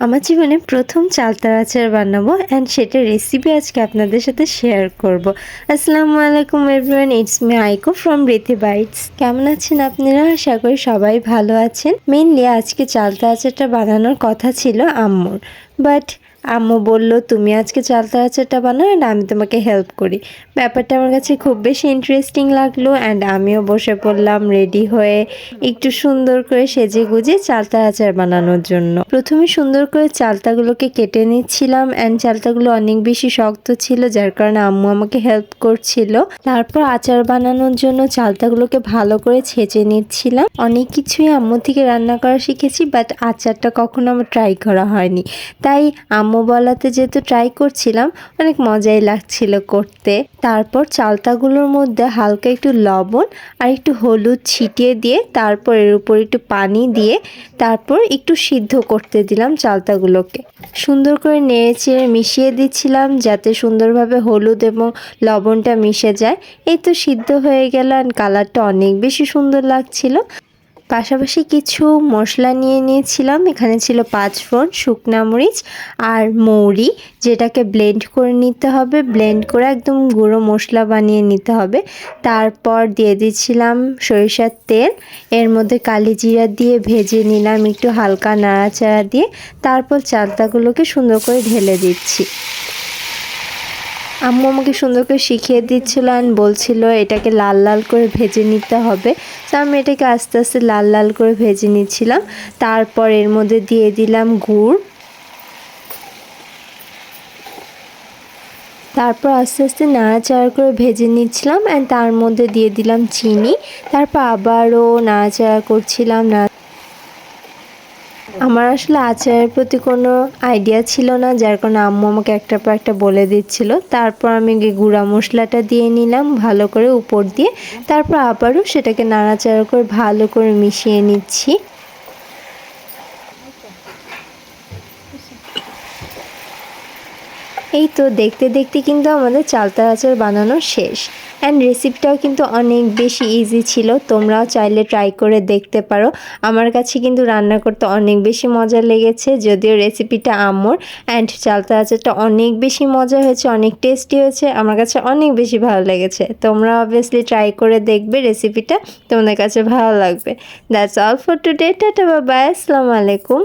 আমার জীবনে প্রথম চালতার আচার বানাবো অ্যান্ড সেটার রেসিপি আজকে আপনাদের সাথে শেয়ার করব। আসসালামু আলাইকুম everyone, it's me Aiko from Rithi Bytes. কেমন আছেন আপনারা? আশা করি সবাই ভালো আছেন। মেইনলি আজকে চালতা আচারটা বানানোর কথা ছিল আম্মুর, বাট আম্মু বলল তুমি আজকে চালতার আচারটা বানাও অ্যান্ড আমি তোমাকে হেল্প করি। ব্যাপারটা আমার কাছে খুব বেশি ইন্টারেস্টিং লাগলো অ্যান্ড আমিও বসে পড়লাম রেডি হয়ে একটু সুন্দর করে সেজে গুজে চালতার আচার বানানোর জন্য। প্রথমে সুন্দর করে চালতাগুলোকে কেটে নিচ্ছিলাম অ্যান্ড চালতাগুলো অনেক বেশি শক্ত ছিল, যার কারণে আম্মু আমাকে হেল্প করছিল। তারপর আচার বানানোর জন্য চালতাগুলোকে ভালো করে ছেঁচে নিচ্ছিলাম। অনেক কিছুই আম্মু থেকে রান্না করা শিখেছি, বাট আচারটা কখনো আমার ট্রাই করা হয়নি, তাই আম্মু বলাতে যেহেতু ট্রাই করছিলাম অনেক মজাই লাগছিল করতে। তারপর চালতাগুলোর মধ্যে হালকা একটু লবণ আর একটু হলুদ ছিটিয়ে দিয়ে তারপর এর উপর একটু পানি দিয়ে তারপর একটু সিদ্ধ করতে দিলাম চালতাগুলোকে। সুন্দর করে নেড়ে চেড়ে মিশিয়ে দিচ্ছিলাম যাতে সুন্দরভাবে হলুদ এবং লবণটা মিশে যায়। এই তো সিদ্ধ হয়ে গেল অ্যান্ড কালারটা অনেক বেশি সুন্দর লাগছিল। পাশাপাশি কিছু মশলা নিয়ে নিয়েছিলাম। এখানে ছিল 5 ফোড়ন, শুকনা মরিচ আর মৌরি, যেটাকে ব্লেন্ড করে নিতে হবে। ব্লেন্ড করে একদম গুঁড়ো মশলা বানিয়ে নিতে হবে। তারপর দিয়ে দিচ্ছিলাম সরিষার তেল, এর মধ্যে কালি জিরা দিয়ে ভেজে নিলাম একটু হালকা নাড়াচাড়া দিয়ে। তারপর চালতাগুলোকে সুন্দর করে ঢেলে দিচ্ছি। আম্মু আমাকে সুন্দর করে শিখিয়ে দিচ্ছিল অ্যান্ড বলছিল এটাকে লাল লাল করে ভেজে নিতে হবে। তো আমি এটাকে আস্তে আস্তে লাল লাল করে ভেজে নিচ্ছিলাম। তারপর এর মধ্যে দিয়ে দিলাম গুড়। তারপর আস্তে আস্তে নাড়াচাড়া করে ভেজে নিচ্ছিলাম অ্যান্ড তার মধ্যে দিয়ে দিলাম চিনি। তারপর আবারও নাড়াচাড়া করছিলাম। আমার আসলে আচারের প্রতি কোনো আইডিয়া ছিল না, যার কারণে আম্মু আমাকে একটার পর একটা বলে দিচ্ছিল। তারপর আমি গুঁড়া মশলাটা দিয়ে নিলাম ভালো করে উপর দিয়ে। তারপর আবারও সেটাকে নাড়াচাড়া করে ভালো করে মিশিয়ে নিচ্ছি। এই তো দেখতে দেখতে কিন্তু আমাদের চালতার আচার বানানো শেষ অ্যান্ড রেসিপিটাও কিন্তু অনেক বেশি ইজি ছিল। তোমরাও চাইলে ট্রাই করে দেখতে পারো। আমার কাছে কিন্তু রান্না করতে অনেক বেশি মজা লেগেছে, যদিও রেসিপিটা আম্মুর। অ্যান্ড চালতার আচারটা অনেক বেশি মজা হয়েছে, অনেক টেস্টি হয়েছে, আমার কাছে অনেক বেশি ভালো লেগেছে। তোমরা অবভিয়াসলি ট্রাই করে দেখবে, রেসিপিটা তোমাদের কাছে ভালো লাগবে। That's all for today. Tata, bye bye, আসসালামু আলাইকুম।